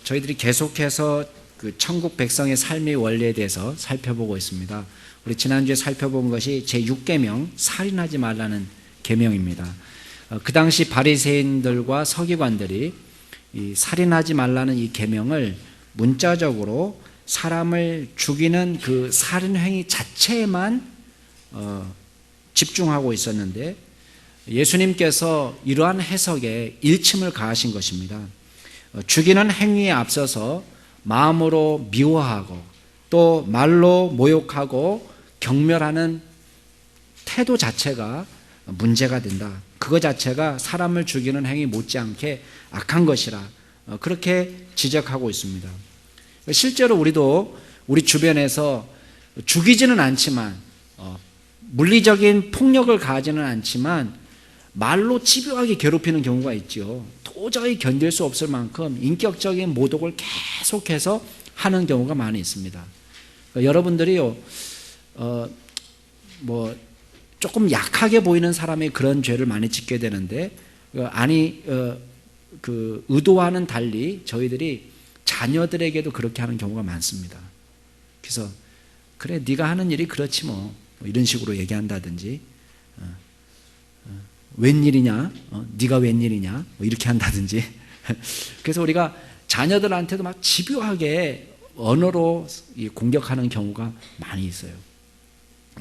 저희들이 계속해서 그 천국 백성의 삶의 원리에 대해서 살펴보고 있습니다. 우리 지난주에 살펴본 것이 제6계명 살인하지 말라는 계명입니다. 그 당시 바리새인들과 서기관들이 이 살인하지 말라는 이 계명을 문자적으로 사람을 죽이는 그 살인 행위 자체에만 집중하고 있었는데, 예수님께서 이러한 해석에 일침을 가하신 것입니다. 죽이는 행위에 앞서서 마음으로 미워하고 또 말로 모욕하고 경멸하는 태도 자체가 문제가 된다. 그거 자체가 사람을 죽이는 행위 못지않게 악한 것이라 그렇게 지적하고 있습니다. 실제로 우리도 우리 주변에서 죽이지는 않지만, 물리적인 폭력을 가하지는 않지만 말로 집요하게 괴롭히는 경우가 있죠. 도저히 견딜 수 없을 만큼 인격적인 모독을 계속해서 하는 경우가 많이 있습니다. 그러니까 여러분들이요, 조금 약하게 보이는 사람이 그런 죄를 많이 짓게 되는데, 의도와는 달리 저희들이 자녀들에게도 그렇게 하는 경우가 많습니다. 그래서 그래, 네가 하는 일이 그렇지 뭐 이런 식으로 얘기한다든지, 웬일이냐, 네가 웬일이냐 뭐 이렇게 한다든지. 그래서 우리가 자녀들한테도 막 집요하게 언어로 공격하는 경우가 많이 있어요.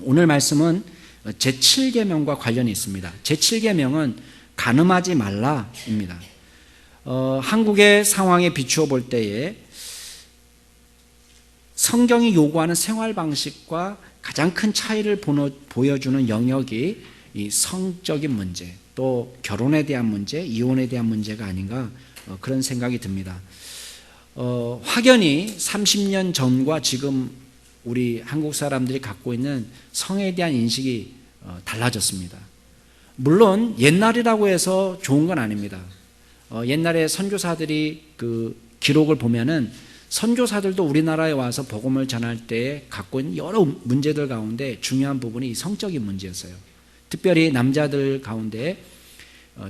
오늘 말씀은 제7계명과 관련이 있습니다. 제7계명은 간음하지 말라입니다. 한국의 상황에 비추어 볼 때에 성경이 요구하는 생활 방식과 가장 큰 차이를 보여주는 영역이 이 성적인 문제, 또 결혼에 대한 문제, 이혼에 대한 문제가 아닌가 그런 생각이 듭니다. 확연히 30년 전과 지금 우리 한국 사람들이 갖고 있는 성에 대한 인식이 달라졌습니다. 물론 옛날이라고 해서 좋은 건 아닙니다. 옛날에 선교사들이 그 기록을 보면은 선교사들도 우리나라에 와서 복음을 전할 때 갖고 있는 여러 문제들 가운데 중요한 부분이 이 성적인 문제였어요. 특별히 남자들 가운데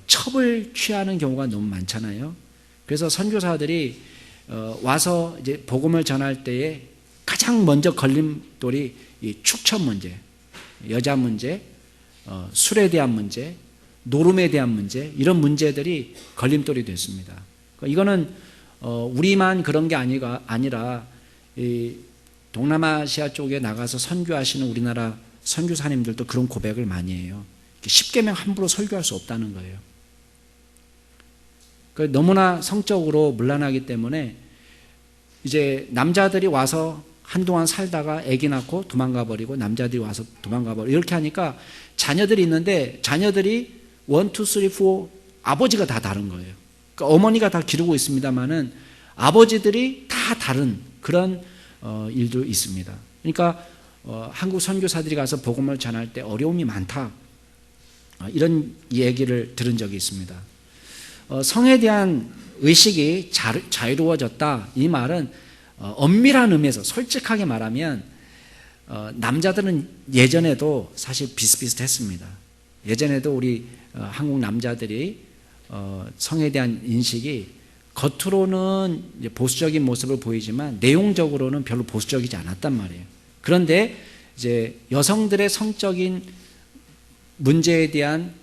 첩을 취하는 경우가 너무 많잖아요. 그래서 선교사들이 와서 이제 복음을 전할 때에 가장 먼저 걸림돌이 이 축첩 문제, 여자 문제, 술에 대한 문제, 노름에 대한 문제, 이런 문제들이 걸림돌이 됐습니다. 이거는 우리만 그런 게 아니라 이 동남아시아 쪽에 나가서 선교하시는 우리나라 선교사님들도 그런 고백을 많이 해요. 10계명 함부로 설교할 수 없다는 거예요. 너무나 성적으로 문란하기 때문에 이제 남자들이 와서 한동안 살다가 아기 낳고 도망가 버리고, 남자들이 와서 도망가 버리고, 이렇게 하니까 자녀들이 있는데 자녀들이 1, 2, 3, 4 아버지가 다 다른 거예요. 그러니까 어머니가 다 기르고 있습니다만은 아버지들이 다 다른 그런 일도 있습니다. 그러니까 한국 선교사들이 가서 복음을 전할 때 어려움이 많다, 이런 얘기를 들은 적이 있습니다. 성에 대한 의식이 자유로워졌다, 이 말은 엄밀한 의미에서 솔직하게 말하면 남자들은 예전에도 사실 비슷비슷했습니다. 예전에도 우리 한국 남자들이 성에 대한 인식이 겉으로는 보수적인 모습을 보이지만 내용적으로는 별로 보수적이지 않았단 말이에요. 그런데 이제 여성들의 성적인 문제에 대한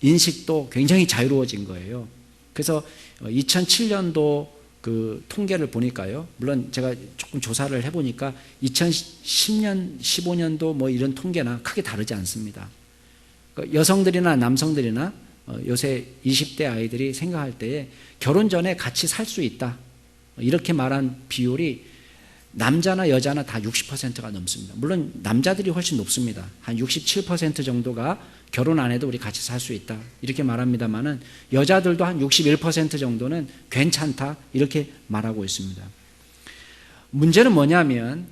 인식도 굉장히 자유로워진 거예요. 그래서 2007년도 그 통계를 보니까요, 물론 제가 조금 조사를 해보니까 2010년, 15년도 뭐 이런 통계나 크게 다르지 않습니다. 여성들이나 남성들이나 요새 20대 아이들이 생각할 때에 결혼 전에 같이 살 수 있다, 이렇게 말한 비율이 남자나 여자나 다 60%가 넘습니다. 물론 남자들이 훨씬 높습니다. 한 67% 정도가 결혼 안 해도 우리 같이 살 수 있다, 이렇게 말합니다만은 여자들도 한 61% 정도는 괜찮다, 이렇게 말하고 있습니다. 문제는 뭐냐면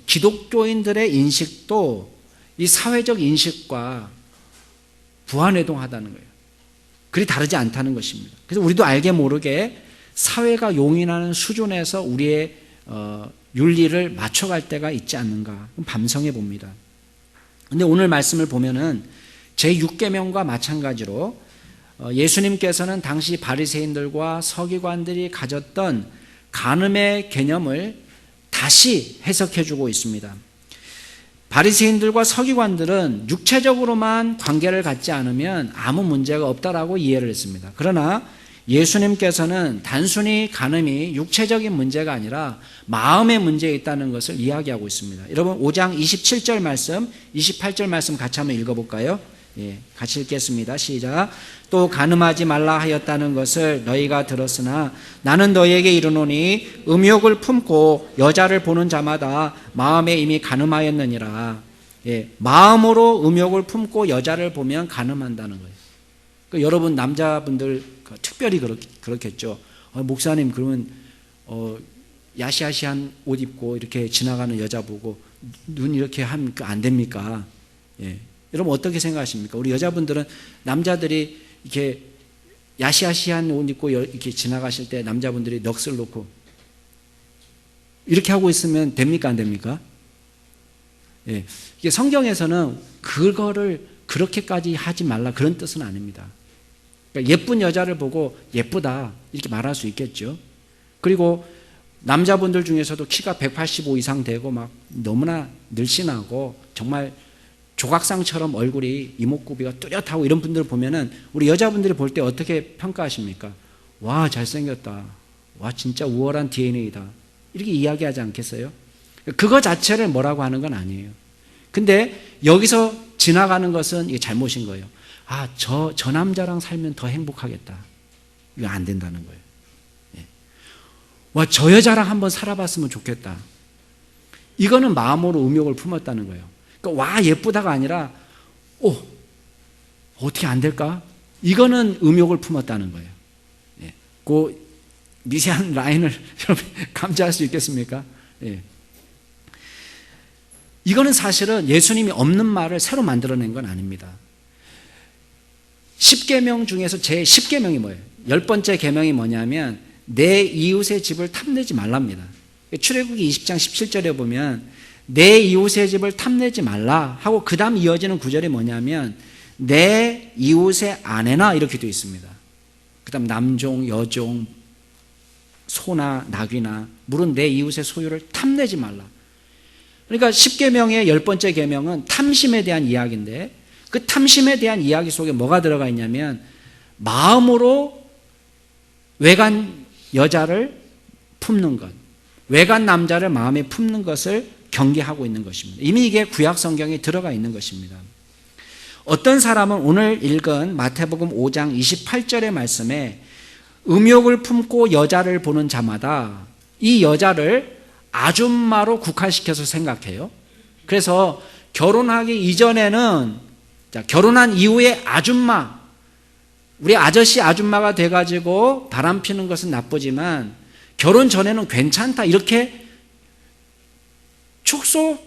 기독교인들의 인식도 이 사회적 인식과 부안해동하다는 거예요. 그리 다르지 않다는 것입니다. 그래서 우리도 알게 모르게 사회가 용인하는 수준에서 우리의 윤리를 맞춰갈 때가 있지 않는가, 반성해 봅니다. 그런데 오늘 말씀을 보면은 제6계명과 마찬가지로 예수님께서는 당시 바리새인들과 서기관들이 가졌던 간음의 개념을 다시 해석해주고 있습니다. 바리새인들과 서기관들은 육체적으로만 관계를 갖지 않으면 아무 문제가 없다라고 이해를 했습니다. 그러나 예수님께서는 단순히 간음이 육체적인 문제가 아니라 마음의 문제에 있다는 것을 이야기하고 있습니다. 여러분 5장 27절 말씀, 28절 말씀 같이 한번 읽어볼까요? 예, 같이 읽겠습니다. 시작. 또 간음하지 말라 하였다는 것을 너희가 들었으나 나는 너희에게 이르노니 음욕을 품고 여자를 보는 자마다 마음에 이미 간음하였느니라. 예, 마음으로 음욕을 품고 여자를 보면 간음한다는 거예요. 그러니까 여러분 남자분들 특별히 그렇겠죠. 목사님 그러면 야시야시한 옷 입고 이렇게 지나가는 여자 보고 눈 이렇게 하면 안 됩니까? 예. 여러분 어떻게 생각하십니까? 우리 여자분들은 남자들이 이렇게 야시야시한 옷 입고 이렇게 지나가실 때 남자분들이 넋을 놓고 이렇게 하고 있으면 됩니까? 안 됩니까? 예. 이게 성경에서는 그거를 그렇게까지 하지 말라 그런 뜻은 아닙니다. 그러니까 예쁜 여자를 보고 예쁘다 이렇게 말할 수 있겠죠. 그리고 남자분들 중에서도 키가 185 이상 되고 막 너무나 늘씬하고 정말 조각상처럼 얼굴이 이목구비가 뚜렷하고 이런 분들을 보면은 우리 여자분들이 볼 때 어떻게 평가하십니까? 와 잘생겼다. 와 진짜 우월한 DNA다. 이렇게 이야기하지 않겠어요? 그거 자체를 뭐라고 하는 건 아니에요. 근데 여기서 지나가는 것은 이게 잘못인 거예요. 아, 저 남자랑 살면 더 행복하겠다. 이거 안 된다는 거예요. 예. 와, 저 여자랑 한번 살아봤으면 좋겠다. 이거는 마음으로 음욕을 품었다는 거예요. 그러니까 와, 예쁘다가 아니라, 어떻게 안 될까? 이거는 음욕을 품었다는 거예요. 예. 그 미세한 라인을 여러분 감지할 수 있겠습니까? 예. 이거는 사실은 예수님이 없는 말을 새로 만들어낸 건 아닙니다. 10계명 중에서 제 10계명이 뭐예요? 10번째 계명이 뭐냐면 내 이웃의 집을 탐내지 말랍니다. 출애굽기 20장 17절에 보면 내 이웃의 집을 탐내지 말라 하고 그 다음 이어지는 구절이 뭐냐면 내 이웃의 아내나 이렇게 되어 있습니다. 그 다음 남종, 여종, 소나 낙이나 물은 내 이웃의 소유를 탐내지 말라. 그러니까 10계명의 10번째 계명은 탐심에 대한 이야기인데 그 탐심에 대한 이야기 속에 뭐가 들어가 있냐면 마음으로 외간 여자를 품는 것, 외간 남자를 마음에 품는 것을 경계하고 있는 것입니다. 이미 이게 구약 성경에 들어가 있는 것입니다. 어떤 사람은 오늘 읽은 마태복음 5장 28절의 말씀에 음욕을 품고 여자를 보는 자마다 이 여자를 아줌마로 국한시켜서 생각해요. 그래서 결혼하기 이전에는 결혼한 이후에 아줌마, 우리 아저씨 아줌마가 돼가지고 바람 피는 것은 나쁘지만 결혼 전에는 괜찮다 이렇게 축소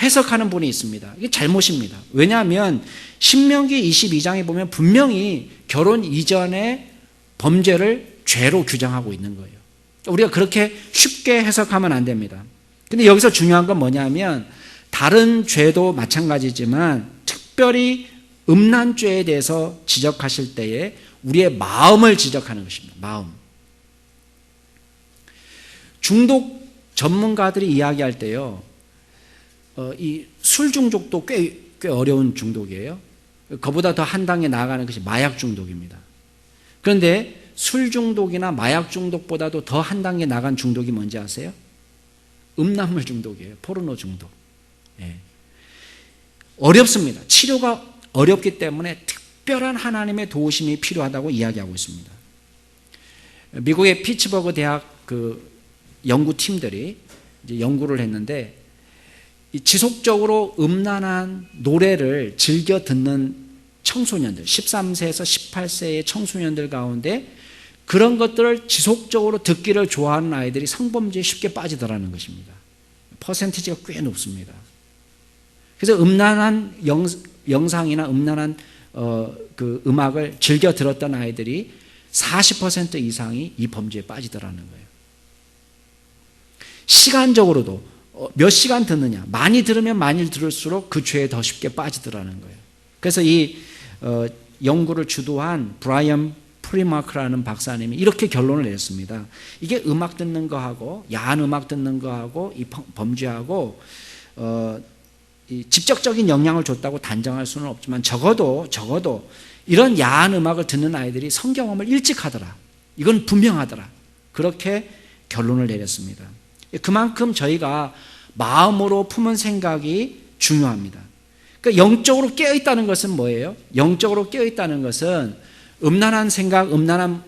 해석하는 분이 있습니다. 이게 잘못입니다. 왜냐하면 신명기 22장에 보면 분명히 결혼 이전에 범죄를 죄로 규정하고 있는 거예요. 우리가 그렇게 쉽게 해석하면 안 됩니다. 근데 여기서 중요한 건 뭐냐면 다른 죄도 마찬가지지만 특별히 음란죄에 대해서 지적하실 때에 우리의 마음을 지적하는 것입니다. 마음. 중독 전문가들이 이야기할 때요, 이 술 중독도 꽤 어려운 중독이에요. 그보다 더 한 단계 나아가는 것이 마약 중독입니다. 그런데 술 중독이나 마약 중독보다도 더 한 단계 나간 중독이 뭔지 아세요? 음란물 중독이에요. 포르노 중독. 예. 어렵습니다. 치료가 어렵기 때문에 특별한 하나님의 도우심이 필요하다고 이야기하고 있습니다. 미국의 피츠버그 대학 그 연구팀들이 이제 연구를 했는데 지속적으로 음란한 노래를 즐겨 듣는 청소년들, 13세에서 18세의 청소년들 가운데 그런 것들을 지속적으로 듣기를 좋아하는 아이들이 성범죄에 쉽게 빠지더라는 것입니다. 퍼센티지가 꽤 높습니다. 그래서 음란한 영상이나 음란한 그 음악을 즐겨 들었던 아이들이 40% 이상이 이 범죄에 빠지더라는 거예요. 시간적으로도 몇 시간 듣느냐, 많이 들으면 많이 들을수록 그 죄에 더 쉽게 빠지더라는 거예요. 그래서 이 연구를 주도한 브라이언 프리마크라는 박사님이 이렇게 결론을 내렸습니다. 이게 음악 듣는 거하고 야한 음악 듣는 거하고 이 범죄하고 이 직접적인 영향을 줬다고 단정할 수는 없지만 적어도 이런 야한 음악을 듣는 아이들이 성경험을 일찍 하더라. 이건 분명하더라. 그렇게 결론을 내렸습니다. 그만큼 저희가 마음으로 품은 생각이 중요합니다. 그러니까 영적으로 깨어있다는 것은 뭐예요? 영적으로 깨어있다는 것은 음란한 생각, 음란한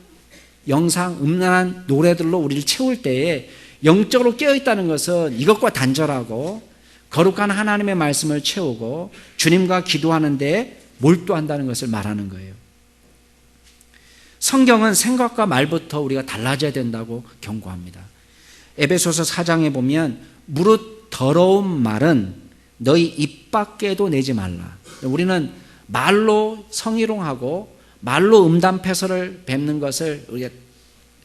영상, 음란한 노래들로 우리를 채울 때에 영적으로 깨어있다는 것은 이것과 단절하고 거룩한 하나님의 말씀을 채우고 주님과 기도하는데 몰두한다는 것을 말하는 거예요. 성경은 생각과 말부터 우리가 달라져야 된다고 경고합니다. 에베소서 4장에 보면 무릇 더러운 말은 너희 입 밖에도 내지 말라. 우리는 말로 성희롱하고 말로 음담패설을 뵙는 것을 우리가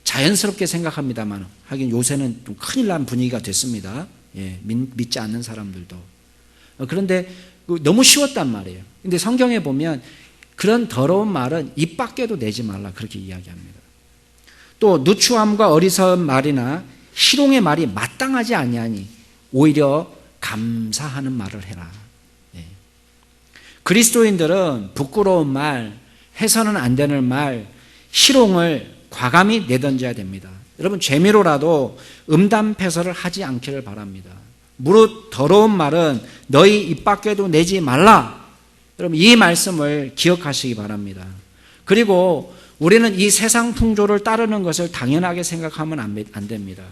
자연스럽게 생각합니다만 하긴 요새는 좀 큰일 난 분위기가 됐습니다. 예, 믿지 않는 사람들도. 그런데 너무 쉬웠단 말이에요. 근데 성경에 보면 그런 더러운 말은 입 밖에도 내지 말라 그렇게 이야기합니다. 또 누추함과 어리석은 말이나 희롱의 말이 마땅하지 아니하니 오히려 감사하는 말을 해라. 예. 그리스도인들은 부끄러운 말, 해서는 안 되는 말, 희롱을 과감히 내던져야 됩니다. 여러분 재미로라도 음담패설을 하지 않기를 바랍니다. 무릇 더러운 말은 너희 입 밖에도 내지 말라. 여러분 이 말씀을 기억하시기 바랍니다. 그리고 우리는 이 세상 풍조를 따르는 것을 당연하게 생각하면 안 됩니다.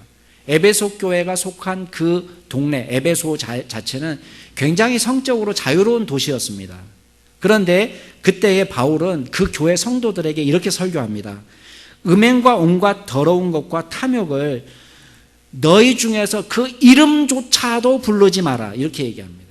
에베소 교회가 속한 그 동네 에베소 자체는 굉장히 성적으로 자유로운 도시였습니다. 그런데 그때의 바울은 그 교회 성도들에게 이렇게 설교합니다. 음행과 온갖 더러운 것과 탐욕을 너희 중에서 그 이름조차도 부르지 마라 이렇게 얘기합니다.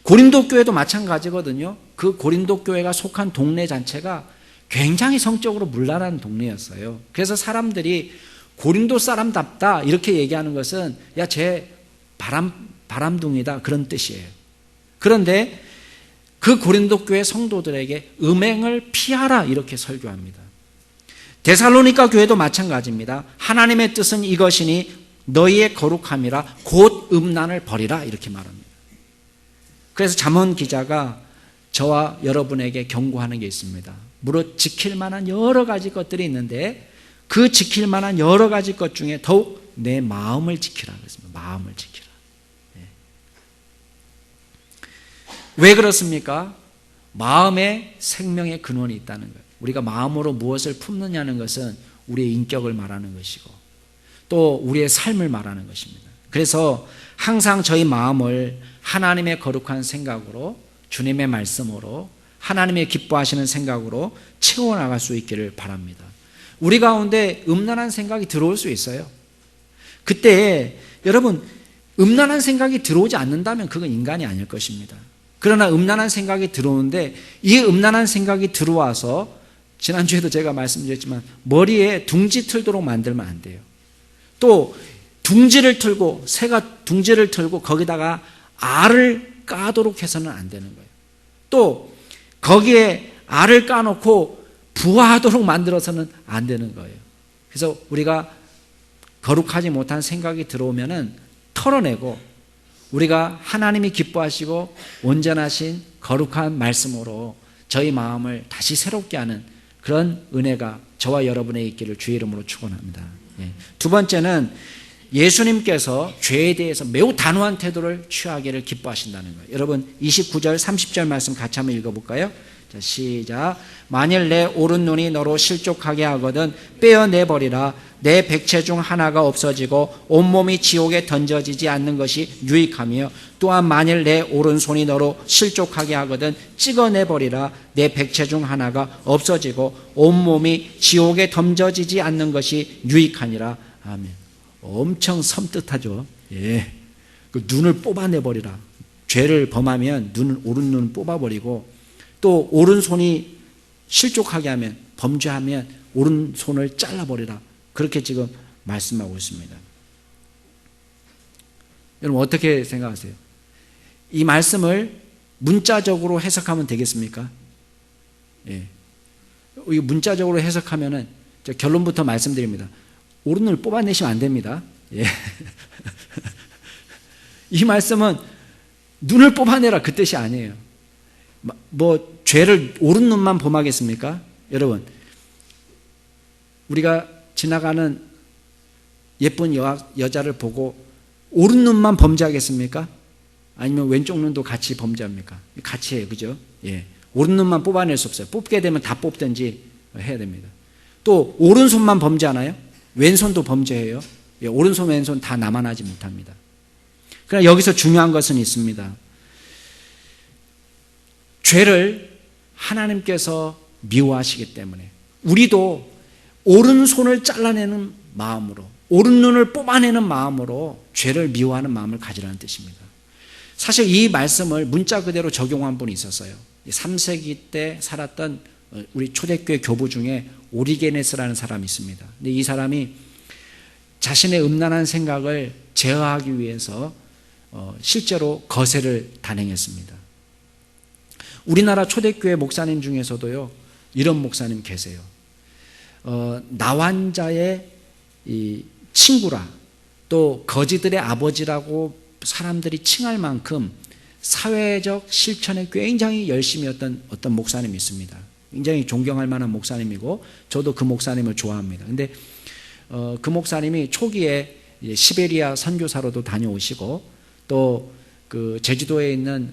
고린도 교회도 마찬가지거든요. 그 고린도 교회가 속한 동네 자체가 굉장히 성적으로 문란한 동네였어요. 그래서 사람들이 고린도 사람답다 이렇게 얘기하는 것은 야, 쟤 바람둥이다 그런 뜻이에요. 그런데 그 고린도 교회 성도들에게 음행을 피하라 이렇게 설교합니다. 데살로니가 교회도 마찬가지입니다. 하나님의 뜻은 이것이니 너희의 거룩함이라 곧 음란을 버리라 이렇게 말합니다. 그래서 잠언 기자가 저와 여러분에게 경고하는 게 있습니다. 무릇 지킬 만한 여러 가지 것들이 있는데 그 지킬 만한 여러 가지 것 중에 더욱 내 마음을 지키라 그랬습니다. 마음을 지키라. 네. 왜 그렇습니까? 마음에 생명의 근원이 있다는 거예요. 우리가 마음으로 무엇을 품느냐는 것은 우리의 인격을 말하는 것이고 또 우리의 삶을 말하는 것입니다. 그래서 항상 저희 마음을 하나님의 거룩한 생각으로 주님의 말씀으로 하나님의 기뻐하시는 생각으로 채워나갈 수 있기를 바랍니다. 우리 가운데 음란한 생각이 들어올 수 있어요. 그때 여러분 음란한 생각이 들어오지 않는다면 그건 인간이 아닐 것입니다. 그러나 음란한 생각이 들어오는데 이 음란한 생각이 들어와서 지난주에도 제가 말씀드렸지만 머리에 둥지 틀도록 만들면 안 돼요. 또 둥지를 틀고 새가 둥지를 틀고 거기다가 알을 까도록 해서는 안 되는 거예요. 또 거기에 알을 까놓고 부화하도록 만들어서는 안 되는 거예요. 그래서 우리가 거룩하지 못한 생각이 들어오면은 털어내고 우리가 하나님이 기뻐하시고 온전하신 거룩한 말씀으로 저희 마음을 다시 새롭게 하는 그런 은혜가 저와 여러분의 있기를 주의 이름으로 축원합니다. 두 번째는 예수님께서 죄에 대해서 매우 단호한 태도를 취하기를 기뻐하신다는 거예요. 여러분 29절 30절 말씀 같이 한번 읽어볼까요? 자, 시작. 만일 내 오른 눈이 너로 실족하게 하거든 빼어내버리라. 내 백체 중 하나가 없어지고 온몸이 지옥에 던져지지 않는 것이 유익하며 또한 만일 내 오른손이 너로 실족하게 하거든 찍어내버리라. 내 백체 중 하나가 없어지고 온몸이 지옥에 던져지지 않는 것이 유익하니라. 아멘. 엄청 섬뜩하죠. 예. 그 눈을 뽑아내버리라. 죄를 범하면 오른 눈을 뽑아버리고 또 오른손이 실족하게 하면 범죄하면 오른손을 잘라버리라. 그렇게 지금 말씀하고 있습니다. 여러분 어떻게 생각하세요? 이 말씀을 문자적으로 해석하면 되겠습니까? 예. 이 문자적으로 해석하면은 결론부터 말씀드립니다. 오른눈을 뽑아내시면 안 됩니다. 예. 이 말씀은 눈을 뽑아내라 그 뜻이 아니에요. 뭐 죄를 오른눈만 범하겠습니까? 여러분, 우리가 지나가는 예쁜 여자를 보고 오른눈만 범죄하겠습니까? 아니면 왼쪽 눈도 같이 범죄합니까? 같이 해요. 그죠? 예. 오른눈만 뽑아낼 수 없어요. 뽑게 되면 다 뽑든지 해야 됩니다. 또 오른손만 범죄하나요? 왼손도 범죄해요. 예, 오른손 왼손 다 남아나지 못합니다. 그러나 여기서 중요한 것은 있습니다. 죄를 하나님께서 미워하시기 때문에 우리도 오른손을 잘라내는 마음으로, 오른눈을 뽑아내는 마음으로 죄를 미워하는 마음을 가지라는 뜻입니다. 사실 이 말씀을 문자 그대로 적용한 분이 있었어요. 3세기 때 살았던 우리 초대교회 교부 중에 오리게네스라는 사람이 있습니다. 근데 이 사람이 자신의 음란한 생각을 제어하기 위해서 실제로 거세를 단행했습니다. 우리나라 초대교회 목사님 중에서도요, 이런 목사님 계세요. 나환자의 이 친구라, 또 거지들의 아버지라고 사람들이 칭할 만큼 사회적 실천에 굉장히 열심이었던 어떤 목사님이 있습니다. 굉장히 존경할 만한 목사님이고 저도 그 목사님을 좋아합니다. 근데 그 목사님이 초기에 시베리아 선교사로도 다녀오시고 또 그 제주도에 있는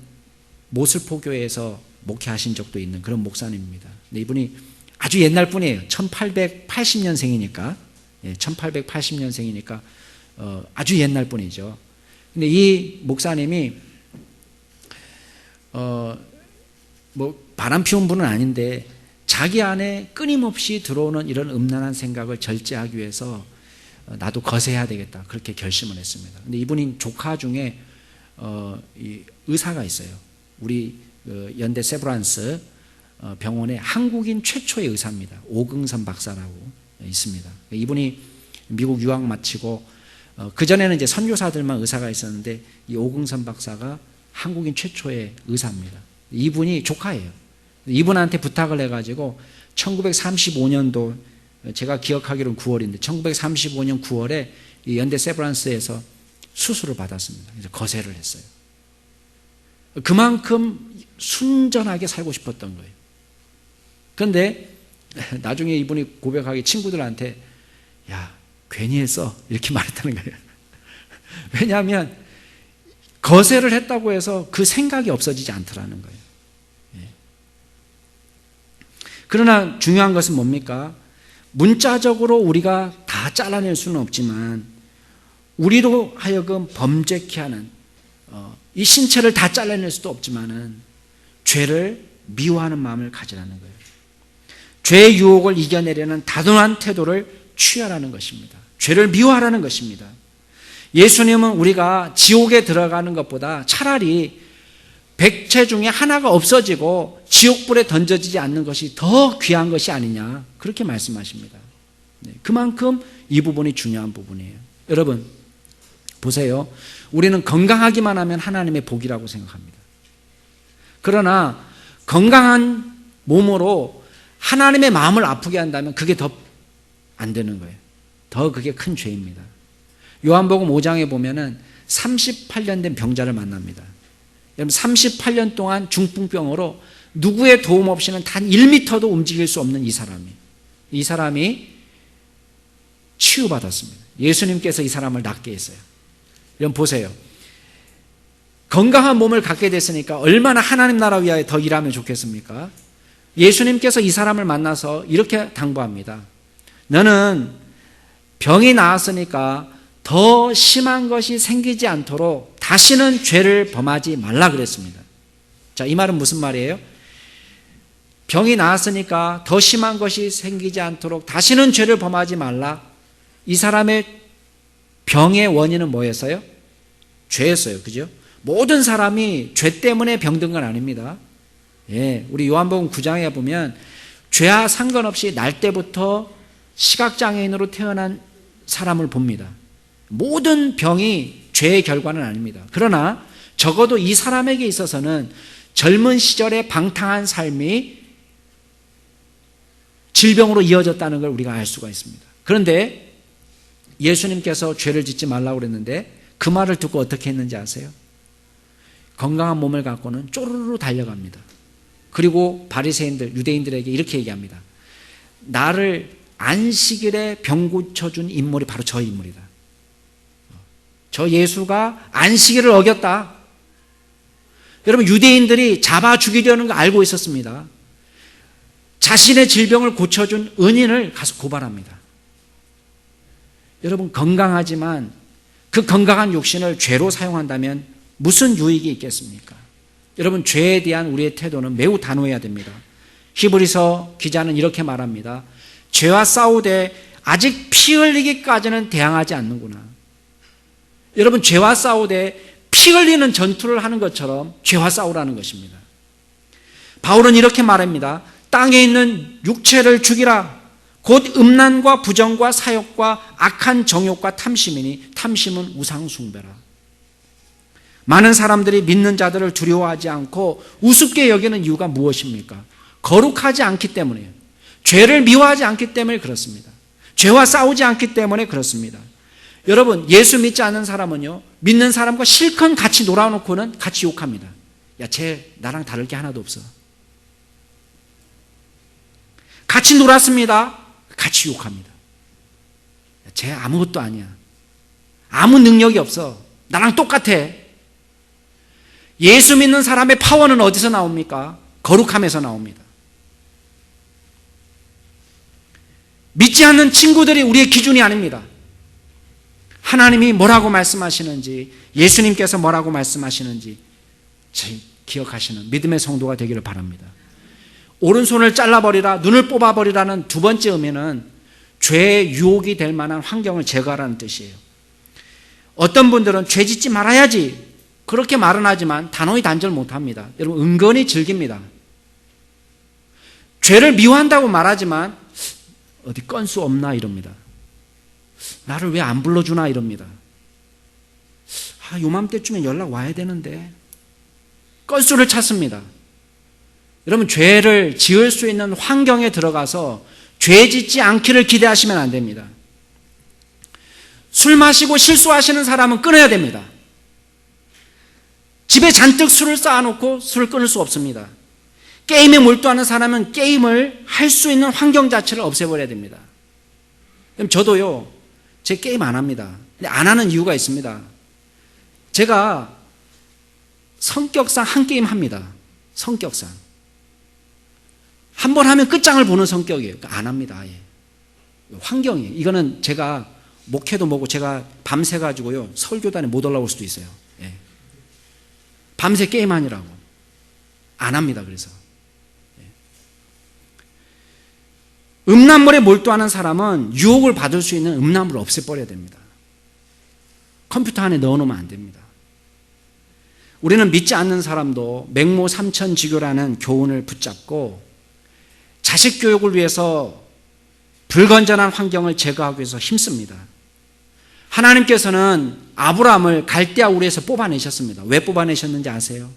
모슬포교회에서 목회하신 적도 있는 그런 목사님입니다. 근데 이분이 아주 옛날 분이에요. 1880년생이니까 1880년생이니까 아주 옛날 분이죠. 근데 이 목사님이 뭐 바람 피운 분은 아닌데 자기 안에 끊임없이 들어오는 이런 음란한 생각을 절제하기 위해서 나도 거세해야 되겠다 그렇게 결심을 했습니다. 근데 이분이 조카 중에 이 의사가 있어요. 우리 연대 세브란스 병원의 한국인 최초의 의사입니다. 오긍선 박사라고 있습니다. 이분이 미국 유학 마치고 그전에는 이제 선교사들만 의사가 있었는데 이 오긍선 박사가 한국인 최초의 의사입니다. 이분이 조카예요. 이분한테 부탁을 해가지고 1935년도 제가 기억하기로는 9월인데 1935년 9월에 이 연대 세브란스에서 수술을 받았습니다. 그래서 거세를 했어요. 그만큼 순전하게 살고 싶었던 거예요. 그런데 나중에 이분이 고백하기 친구들한테 야 괜히 했어 이렇게 말했다는 거예요. 왜냐하면 거세를 했다고 해서 그 생각이 없어지지 않더라는 거예요. 그러나 중요한 것은 뭡니까? 문자적으로 우리가 다 잘라낼 수는 없지만 우리로 하여금 범죄케 하는 이 신체를 다 잘라낼 수도 없지만은 죄를 미워하는 마음을 가지라는 거예요. 죄의 유혹을 이겨내려는 다분한 태도를 취하라는 것입니다. 죄를 미워하라는 것입니다. 예수님은 우리가 지옥에 들어가는 것보다 차라리 백체 중에 하나가 없어지고 지옥불에 던져지지 않는 것이 더 귀한 것이 아니냐 그렇게 말씀하십니다. 그만큼 이 부분이 중요한 부분이에요. 여러분 보세요. 우리는 건강하기만 하면 하나님의 복이라고 생각합니다. 그러나 건강한 몸으로 하나님의 마음을 아프게 한다면 그게 더 안 되는 거예요. 더 그게 큰 죄입니다. 요한복음 5장에 보면은 38년 된 병자를 만납니다. 여러분 38년 동안 중풍병으로 누구의 도움 없이는 단 1m도 움직일 수 없는 이 사람이 치유받았습니다. 예수님께서 이 사람을 낫게 했어요. 여러분 보세요. 건강한 몸을 갖게 됐으니까 얼마나 하나님 나라 위하여 더 일하면 좋겠습니까? 예수님께서 이 사람을 만나서 이렇게 당부합니다. 너는 병이 나았으니까 더 심한 것이 생기지 않도록 다시는 죄를 범하지 말라 그랬습니다. 자, 이 말은 무슨 말이에요? 병이 나았으니까 더 심한 것이 생기지 않도록 다시는 죄를 범하지 말라. 이 사람의 병의 원인은 뭐였어요? 죄였어요. 그죠? 모든 사람이 죄 때문에 병든 건 아닙니다. 예, 우리 요한복음 9장에 보면 죄와 상관없이 날 때부터 시각장애인으로 태어난 사람을 봅니다. 모든 병이 죄의 결과는 아닙니다. 그러나 적어도 이 사람에게 있어서는 젊은 시절의 방탕한 삶이 질병으로 이어졌다는 걸 우리가 알 수가 있습니다. 그런데 예수님께서 죄를 짓지 말라고 그랬는데 그 말을 듣고 어떻게 했는지 아세요? 건강한 몸을 갖고는 쪼르르 달려갑니다. 그리고 바리새인들, 유대인들에게 이렇게 얘기합니다. 나를 안식일에 병 고쳐준 인물이 바로 저 인물이다. 저 예수가 안식일을 어겼다. 여러분, 유대인들이 잡아 죽이려는 거 알고 있었습니다. 자신의 질병을 고쳐준 은인을 가서 고발합니다. 여러분, 건강하지만 그 건강한 육신을 죄로 사용한다면 무슨 유익이 있겠습니까? 여러분, 죄에 대한 우리의 태도는 매우 단호해야 됩니다. 히브리서 기자는 이렇게 말합니다. 죄와 싸우되 아직 피 흘리기까지는 대항하지 않는구나. 여러분, 죄와 싸우되 피 흘리는 전투를 하는 것처럼 죄와 싸우라는 것입니다. 바울은 이렇게 말합니다. 땅에 있는 육체를 죽이라. 곧 음란과 부정과 사욕과 악한 정욕과 탐심이니 탐심은 우상숭배라. 많은 사람들이 믿는 자들을 두려워하지 않고 우습게 여기는 이유가 무엇입니까? 거룩하지 않기 때문이에요. 죄를 미워하지 않기 때문에 그렇습니다. 죄와 싸우지 않기 때문에 그렇습니다. 여러분, 예수 믿지 않는 사람은요, 믿는 사람과 실컷 같이 놀아놓고는 같이 욕합니다. 야, 쟤 나랑 다를 게 하나도 없어. 같이 놀았습니다. 같이 욕합니다. 야, 쟤 아무것도 아니야. 아무 능력이 없어. 나랑 똑같아. 예수 믿는 사람의 파워는 어디서 나옵니까? 거룩함에서 나옵니다. 믿지 않는 친구들이 우리의 기준이 아닙니다. 하나님이 뭐라고 말씀하시는지, 예수님께서 뭐라고 말씀하시는지 기억하시는 믿음의 성도가 되기를 바랍니다. 오른손을 잘라버리라, 눈을 뽑아버리라는 두 번째 의미는 죄의 유혹이 될 만한 환경을 제거하라는 뜻이에요. 어떤 분들은 죄 짓지 말아야지 그렇게 말은 하지만 단호히 단절 못합니다. 여러분, 은근히 즐깁니다. 죄를 미워한다고 말하지만 어디 건수 없나 이럽니다. 나를 왜 안 불러주나 이럽니다. 요맘때쯤에 연락 와야 되는데 건수를 찾습니다. 여러분, 죄를 지을 수 있는 환경에 들어가서 죄 짓지 않기를 기대하시면 안 됩니다. 술 마시고 실수하시는 사람은 끊어야 됩니다. 집에 잔뜩 술을 쌓아놓고 술을 끊을 수 없습니다. 게임에 몰두하는 사람은 게임을 할 수 있는 환경 자체를 없애버려야 됩니다. 그럼 저도요, 제 게임 안 합니다. 근데 안 하는 이유가 있습니다. 제가 성격상 한 게임 합니다. 성격상. 한 번 하면 끝장을 보는 성격이에요. 안 합니다. 아예. 환경이에요. 이거는 제가 목회도 뭐고 제가 밤새가지고요, 설교단에 못 올라올 수도 있어요. 예. 밤새 게임하느라고. 안 합니다. 그래서. 음란물에 몰두하는 사람은 유혹을 받을 수 있는 음란물을 없애버려야 됩니다. 컴퓨터 안에 넣어놓으면 안 됩니다. 우리는 믿지 않는 사람도 맹모 삼천지교라는 교훈을 붙잡고 자식 교육을 위해서 불건전한 환경을 제거하기 위해서 힘씁니다. 하나님께서는 아브라함을 갈대아 우르에서 뽑아내셨습니다. 왜 뽑아내셨는지 아세요?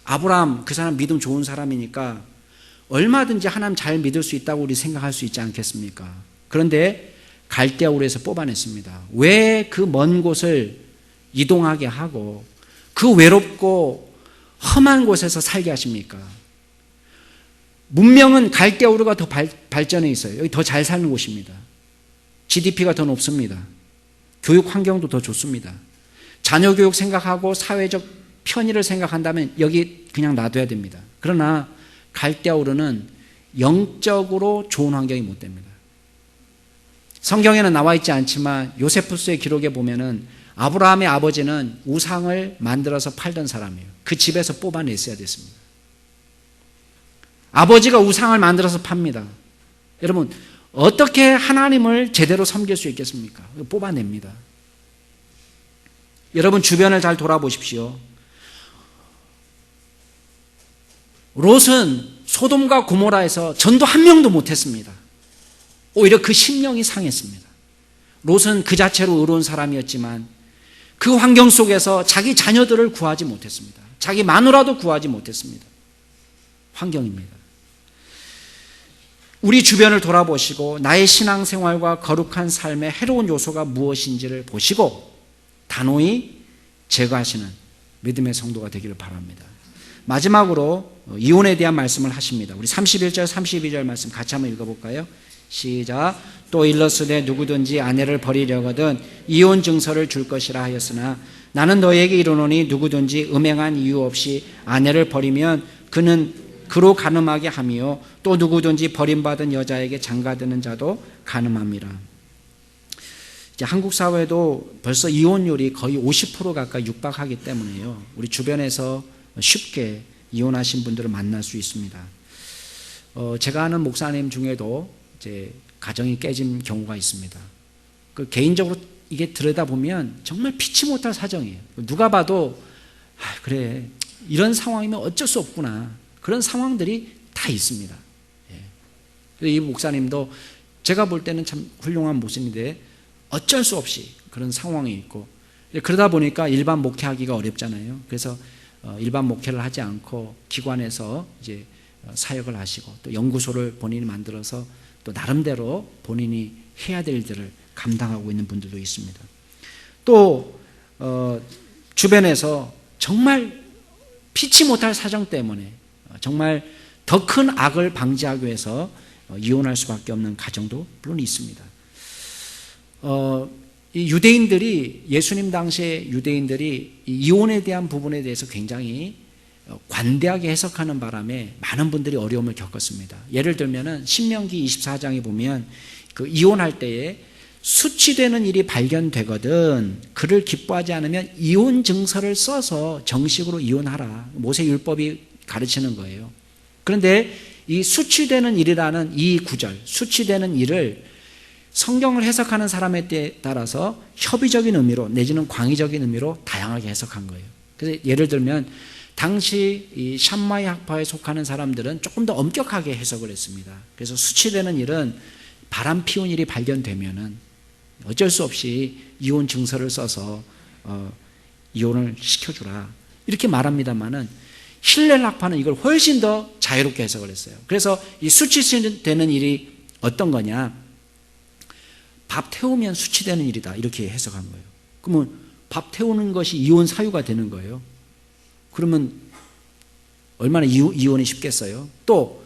아브라함, 그 사람 믿음 좋은 사람이니까 얼마든지 하나님 잘 믿을 수 있다고 우리 생각할 수 있지 않겠습니까? 그런데 갈대아 우르에서 뽑아냈습니다. 왜 그 먼 곳을 이동하게 하고 그 외롭고 험한 곳에서 살게 하십니까? 문명은 갈대아 우르가 더 발전해 있어요. 여기 더 잘 사는 곳입니다. GDP가 더 높습니다. 교육 환경도 더 좋습니다. 자녀 교육 생각하고 사회적 편의를 생각한다면 여기 그냥 놔둬야 됩니다. 그러나 갈대아 우르는 영적으로 좋은 환경이 못 됩니다. 성경에는 나와 있지 않지만 요세푸스의 기록에 보면은 아브라함의 아버지는 우상을 만들어서 팔던 사람이에요. 그 집에서 뽑아냈어야 됐습니다. 아버지가 우상을 만들어서 팝니다. 여러분, 어떻게 하나님을 제대로 섬길 수 있겠습니까? 뽑아냅니다. 여러분, 주변을 잘 돌아보십시오. 롯은 소돔과 고모라에서 전도 한 명도 못했습니다. 오히려 그 심령이 상했습니다. 롯은 그 자체로 의로운 사람이었지만 그 환경 속에서 자기 자녀들을 구하지 못했습니다. 자기 마누라도 구하지 못했습니다. 환경입니다. 우리 주변을 돌아보시고 나의 신앙생활과 거룩한 삶의 해로운 요소가 무엇인지를 보시고 단호히 제거하시는 믿음의 성도가 되기를 바랍니다. 마지막으로 이혼에 대한 말씀을 하십니다. 우리 31절 32절 말씀 같이 한번 읽어볼까요? 시작. 또 일러스되 누구든지 아내를 버리려거든 이혼 증서를 줄 것이라 하였으나 나는 너에게 이르노니 누구든지 음행한 이유 없이 아내를 버리면 그는 그로 간음하게 하며 또 누구든지 버림받은 여자에게 장가드는 자도 간음함이라. 이제 한국 사회도 벌써 이혼율이 거의 50% 가까이 육박하기 때문에요. 우리 주변에서 쉽게 이혼하신 분들을 만날 수 있습니다. 제가 아는 목사님 중에도 이제 가정이 깨진 경우가 있습니다. 그 개인적으로 이게 들여다보면 정말 피치 못할 사정이에요. 누가 봐도 그래 이런 상황이면 어쩔 수 없구나. 그런 상황들이 다 있습니다. 이 목사님도 제가 볼 때는 참 훌륭한 모습인데 어쩔 수 없이 그런 상황이 있고 그러다 보니까 일반 목회하기가 어렵잖아요. 그래서 일반 목회를 하지 않고 기관에서 이제 사역을 하시고 또 연구소를 본인이 만들어서 또 나름대로 본인이 해야 될 일들을 감당하고 있는 분들도 있습니다. 또 주변에서 정말 피치 못할 사정 때문에 정말 더 큰 악을 방지하기 위해서 이혼할 수밖에 없는 가정도 물론 있습니다. 이 유대인들이 예수님 당시에 유대인들이 이혼에 대한 부분에 대해서 굉장히 관대하게 해석하는 바람에 많은 분들이 어려움을 겪었습니다. 예를 들면은 신명기 24장에 보면 그 이혼할 때에 수치되는 일이 발견되거든 그를 기뻐하지 않으면 이혼 증서를 써서 정식으로 이혼하라. 모세 율법이 가르치는 거예요. 그런데 이 수치되는 일이라는 이 구절, 수치되는 일을 성경을 해석하는 사람에 따라서 협의적인 의미로 내지는 광의적인 의미로 다양하게 해석한 거예요. 그래서 예를 들면 당시 이 샴마이 학파에 속하는 사람들은 조금 더 엄격하게 해석을 했습니다. 그래서 수치되는 일은 바람 피운 일이 발견되면은 어쩔 수 없이 이혼 증서를 써서 이혼을 시켜주라 이렇게 말합니다만은 힐렐 학파는 이걸 훨씬 더 자유롭게 해석을 했어요. 그래서 이 수치되는 일이 어떤 거냐? 밥 태우면 수치되는 일이다 이렇게 해석한 거예요. 그러면 밥 태우는 것이 이혼 사유가 되는 거예요. 그러면 얼마나 이혼이 쉽겠어요? 또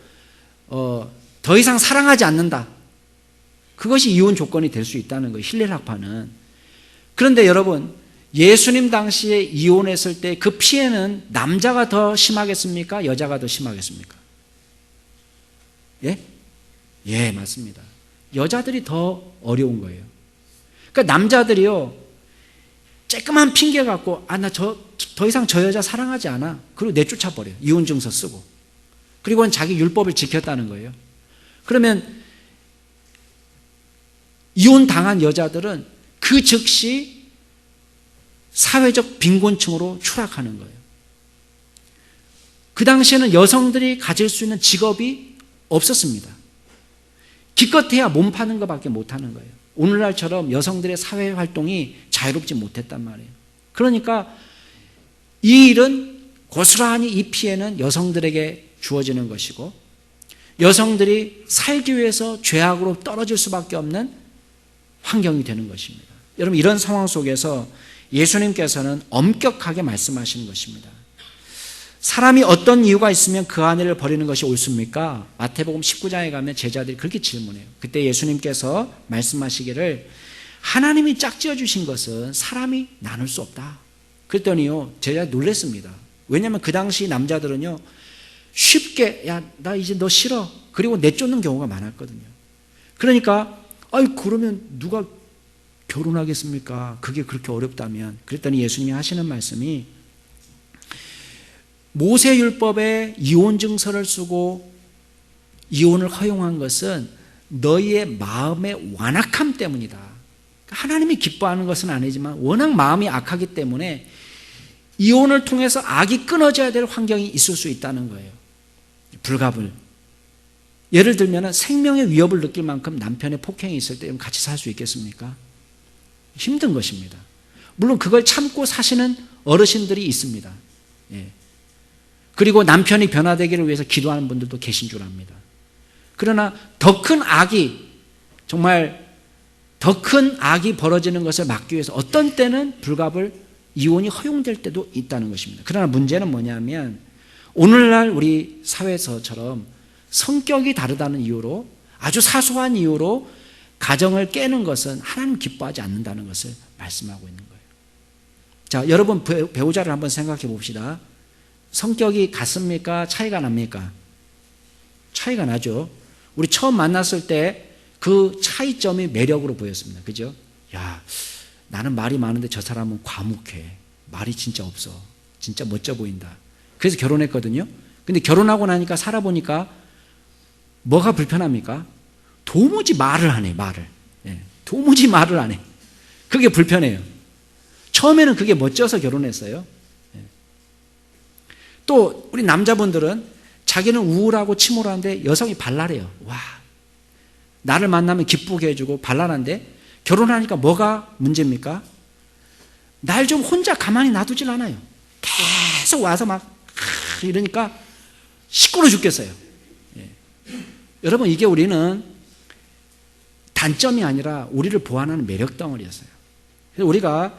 더 이상 사랑하지 않는다. 그것이 이혼 조건이 될 수 있다는 거예요. 힐렐 학파는. 그런데 여러분 예수님 당시에 이혼했을 때 그 피해는 남자가 더 심하겠습니까? 여자가 더 심하겠습니까? 예? 예, 맞습니다. 여자들이 더 어려운 거예요. 그러니까 남자들이요 쬐끄만 핑계 갖고 나 더 이상 저 여자 사랑하지 않아. 그리고 내쫓아 버려요. 이혼 증서 쓰고. 그리고는 자기 율법을 지켰다는 거예요. 그러면 이혼 당한 여자들은 그 즉시 사회적 빈곤층으로 추락하는 거예요. 그 당시에는 여성들이 가질 수 있는 직업이 없었습니다. 기껏해야 몸 파는 것밖에 못하는 거예요. 오늘날처럼 여성들의 사회 활동이 자유롭지 못했단 말이에요. 그러니까 이 일은 고스란히 이 피해는 여성들에게 주어지는 것이고 여성들이 살기 위해서 죄악으로 떨어질 수밖에 없는 환경이 되는 것입니다. 여러분 이런 상황 속에서 예수님께서는 엄격하게 말씀하시는 것입니다. 사람이 어떤 이유가 있으면 그 아내를 버리는 것이 옳습니까? 마태복음 19장에 가면 제자들이 그렇게 질문해요. 그때 예수님께서 말씀하시기를 하나님이 짝지어 주신 것은 사람이 나눌 수 없다. 그랬더니요 제자들이 놀랐습니다. 왜냐하면 그 당시 남자들은요 쉽게 나 이제 너 싫어 그리고 내쫓는 경우가 많았거든요. 그러니까 그러면 누가 결혼하겠습니까? 그게 그렇게 어렵다면. 그랬더니 예수님이 하시는 말씀이 모세율법에 이혼 증서를 쓰고 이혼을 허용한 것은 너희의 마음의 완악함 때문이다. 하나님이 기뻐하는 것은 아니지만 워낙 마음이 악하기 때문에 이혼을 통해서 악이 끊어져야 될 환경이 있을 수 있다는 거예요. 불가불. 예를 들면 생명의 위협을 느낄 만큼 남편의 폭행이 있을 때 같이 살 수 있겠습니까? 힘든 것입니다. 물론 그걸 참고 사시는 어르신들이 있습니다. 예. 그리고 남편이 변화되기를 위해서 기도하는 분들도 계신 줄 압니다. 그러나 더 큰 악이, 정말 더 큰 악이 벌어지는 것을 막기 위해서 어떤 때는 불가불 이혼이 허용될 때도 있다는 것입니다. 그러나 문제는 뭐냐면 오늘날 우리 사회에서처럼 성격이 다르다는 이유로, 아주 사소한 이유로 가정을 깨는 것은 하나님 기뻐하지 않는다는 것을 말씀하고 있는 거예요. 자, 여러분 배우자를 한번 생각해 봅시다. 성격이 같습니까? 차이가 납니까? 차이가 나죠. 우리 처음 만났을 때 그 차이점이 매력으로 보였습니다. 그죠? 야, 나는 말이 많은데 저 사람은 과묵해. 말이 진짜 없어. 진짜 멋져 보인다. 그래서 결혼했거든요. 근데 결혼하고 나니까 살아보니까 뭐가 불편합니까? 도무지 말을 안 해, 말을. 예, 도무지 말을 안 해. 그게 불편해요. 처음에는 그게 멋져서 결혼했어요. 예. 또 우리 남자분들은 자기는 우울하고 침울한데 여성이 발랄해요. 와, 나를 만나면 기쁘게 해주고 발랄한데 결혼하니까 뭐가 문제입니까? 날 좀 혼자 가만히 놔두질 않아요. 계속 와서 막 이러니까 시끄러워 죽겠어요. 예. 여러분, 이게 우리는 단점이 아니라 우리를 보완하는 매력 덩어리였어요. 그래서 우리가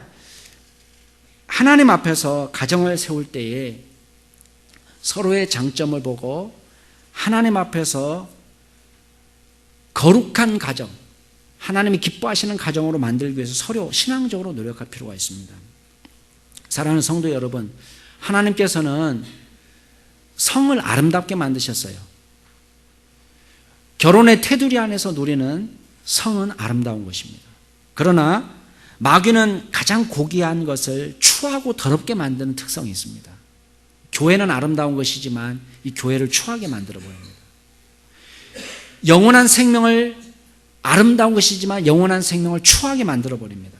하나님 앞에서 가정을 세울 때에 서로의 장점을 보고 하나님 앞에서 거룩한 가정, 하나님이 기뻐하시는 가정으로 만들기 위해서 서로 신앙적으로 노력할 필요가 있습니다. 사랑하는 성도 여러분, 하나님께서는 성을 아름답게 만드셨어요. 결혼의 테두리 안에서 누리는 성은 아름다운 것입니다. 그러나 마귀는 가장 고귀한 것을 추하고 더럽게 만드는 특성이 있습니다. 교회는 아름다운 것이지만 이 교회를 추하게 만들어 버립니다. 영원한 생명을 아름다운 것이지만 영원한 생명을 추하게 만들어 버립니다.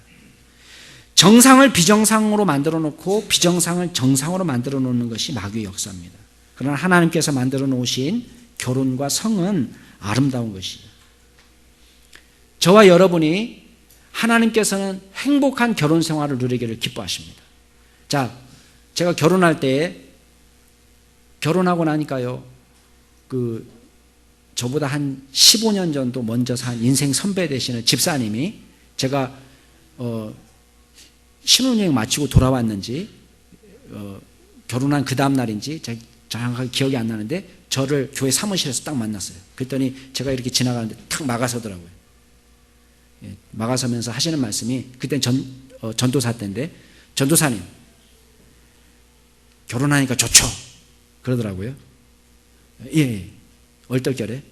정상을 비정상으로 만들어 놓고 비정상을 정상으로 만들어 놓는 것이 마귀의 역사입니다. 그러나 하나님께서 만들어 놓으신 결혼과 성은 아름다운 것이죠. 저와 여러분이 하나님께서는 행복한 결혼 생활을 누리기를 기뻐하십니다. 자, 제가 결혼할 때 결혼하고 나니까요, 저보다 한 15년 정도 먼저 산 인생 선배 되시는 집사님이 제가 신혼여행 마치고 돌아왔는지 결혼한 그 다음 날인지 정확하게 기억이 안 나는데 저를 교회 사무실에서 딱 만났어요. 그랬더니 제가 이렇게 지나가는데 탁 막아서더라고요. 예, 막아서면서 하시는 말씀이, 그땐 전도사 때인데, 전도사님 결혼하니까 좋죠 그러더라고요. 예, 얼떨결에.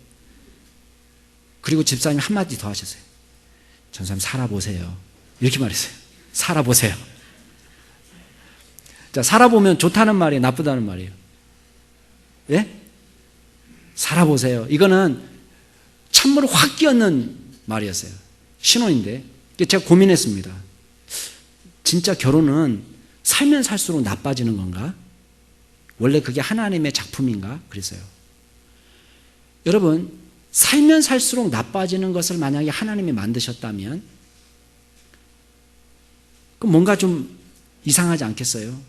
그리고 집사님 한마디 더 하셨어요. 전사님 살아보세요. 이렇게 말했어요. 살아보세요. 자, 살아보면 좋다는 말이에요, 나쁘다는 말이에요? 예? 살아보세요. 이거는 찬물을 확 끼얹는 말이었어요. 신혼인데. 제가 고민했습니다. 진짜 결혼은 살면 살수록 나빠지는 건가? 원래 그게 하나님의 작품인가? 그랬어요. 여러분, 살면 살수록 나빠지는 것을 만약에 하나님이 만드셨다면 그럼 뭔가 좀 이상하지 않겠어요?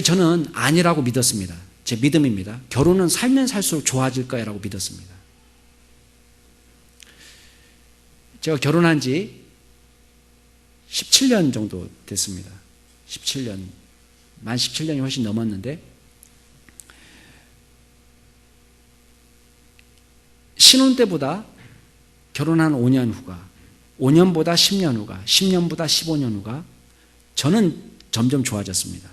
저는 아니라고 믿었습니다. 제 믿음입니다. 결혼은 살면 살수록 좋아질 거야라고 믿었습니다. 제가 결혼한 지 17년 정도 됐습니다. 17년, 만 17년이 훨씬 넘었는데, 신혼 때보다 결혼한 5년 후가, 5년보다 10년 후가, 10년보다 15년 후가 저는 점점 좋아졌습니다.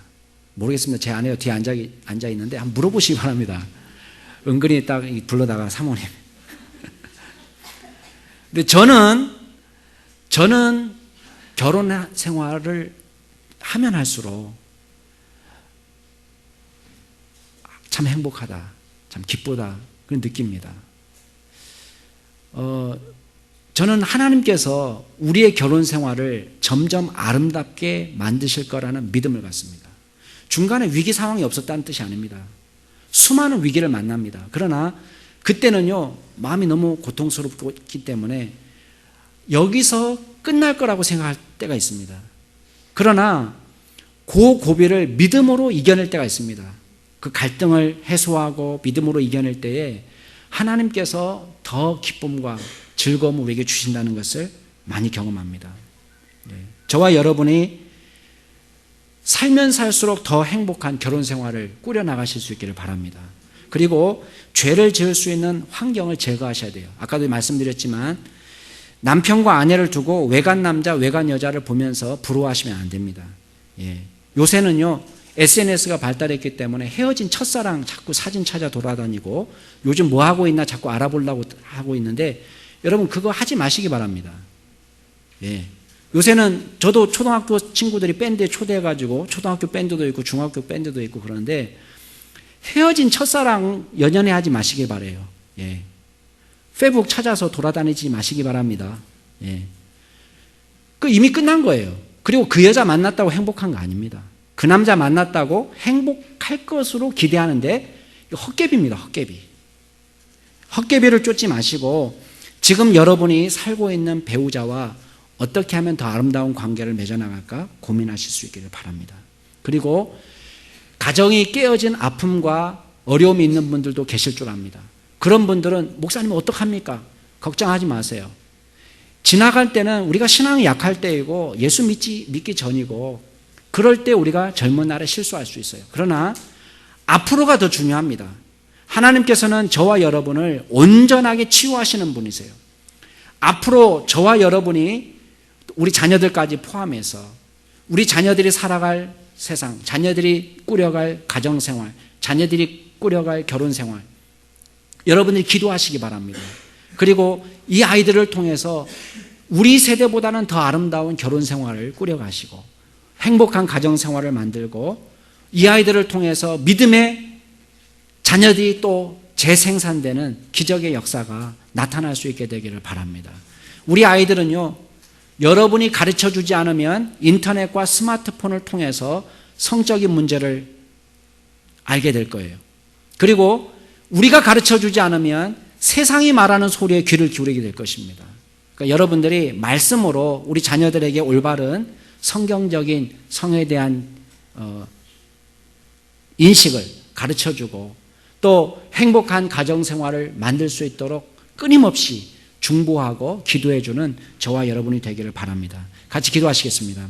모르겠습니다. 제 아내가 뒤에 앉아 있는데 한번 물어보시기 바랍니다. 은근히 딱 불러다가 사모님. 근데 저는 결혼 생활을 하면 할수록 참 행복하다, 참 기쁘다, 그런 느낍니다. 저는 하나님께서 우리의 결혼 생활을 점점 아름답게 만드실 거라는 믿음을 갖습니다. 중간에 위기 상황이 없었다는 뜻이 아닙니다. 수많은 위기를 만납니다. 그러나 그때는요, 마음이 너무 고통스럽기 때문에 여기서 끝날 거라고 생각할 때가 있습니다. 그러나 그 고비를 믿음으로 이겨낼 때가 있습니다. 그 갈등을 해소하고 믿음으로 이겨낼 때에 하나님께서 더 기쁨과 즐거움을 우리에게 주신다는 것을 많이 경험합니다. 저와 여러분이 살면 살수록 더 행복한 결혼 생활을 꾸려나가실 수 있기를 바랍니다. 그리고 죄를 지을 수 있는 환경을 제거하셔야 돼요. 아까도 말씀드렸지만 남편과 아내를 두고 외간 남자, 외간 여자를 보면서 부러워하시면 안 됩니다. 요새는요, SNS가 발달했기 때문에 헤어진 첫사랑 자꾸 사진 찾아 돌아다니고 요즘 뭐 하고 있나 자꾸 알아보려고 하고 있는데 여러분 그거 하지 마시기 바랍니다. 요새는 저도 초등학교 친구들이 밴드에 초대해가지고 초등학교 밴드도 있고 중학교 밴드도 있고 그러는데 헤어진 첫사랑 연연해 하지 마시기 바라요. 페북 찾아서 돌아다니지 마시기 바랍니다. 그 이미 끝난 거예요. 그리고 그 여자 만났다고 행복한 거 아닙니다. 그 남자 만났다고 행복할 것으로 기대하는데 헛개비입니다. 헛개비. 헛개비를 쫓지 마시고 지금 여러분이 살고 있는 배우자와 어떻게 하면 더 아름다운 관계를 맺어나갈까 고민하실 수 있기를 바랍니다. 그리고 가정이 깨어진 아픔과 어려움이 있는 분들도 계실 줄 압니다. 그런 분들은 목사님 어떡합니까? 걱정하지 마세요. 지나갈 때는 우리가 신앙이 약할 때이고 예수 믿기 전이고 그럴 때 우리가 젊은 날에 실수할 수 있어요. 그러나 앞으로가 더 중요합니다. 하나님께서는 저와 여러분을 온전하게 치유하시는 분이세요. 앞으로 저와 여러분이 우리 자녀들까지 포함해서 우리 자녀들이 살아갈 세상, 자녀들이 꾸려갈 가정생활, 자녀들이 꾸려갈 결혼생활 여러분들이 기도하시기 바랍니다. 그리고 이 아이들을 통해서 우리 세대보다는 더 아름다운 결혼생활을 꾸려가시고 행복한 가정생활을 만들고 이 아이들을 통해서 믿음의 자녀들이 또 재생산되는 기적의 역사가 나타날 수 있게 되기를 바랍니다. 우리 아이들은요, 여러분이 가르쳐주지 않으면 인터넷과 스마트폰을 통해서 성적인 문제를 알게 될 거예요. 그리고 우리가 가르쳐주지 않으면 세상이 말하는 소리에 귀를 기울이게 될 것입니다. 그러니까 여러분들이 말씀으로 우리 자녀들에게 올바른 성경적인 성에 대한 인식을 가르쳐주고 또 행복한 가정생활을 만들 수 있도록 끊임없이 중보하고 기도해주는 저와 여러분이 되기를 바랍니다. 같이 기도하시겠습니다.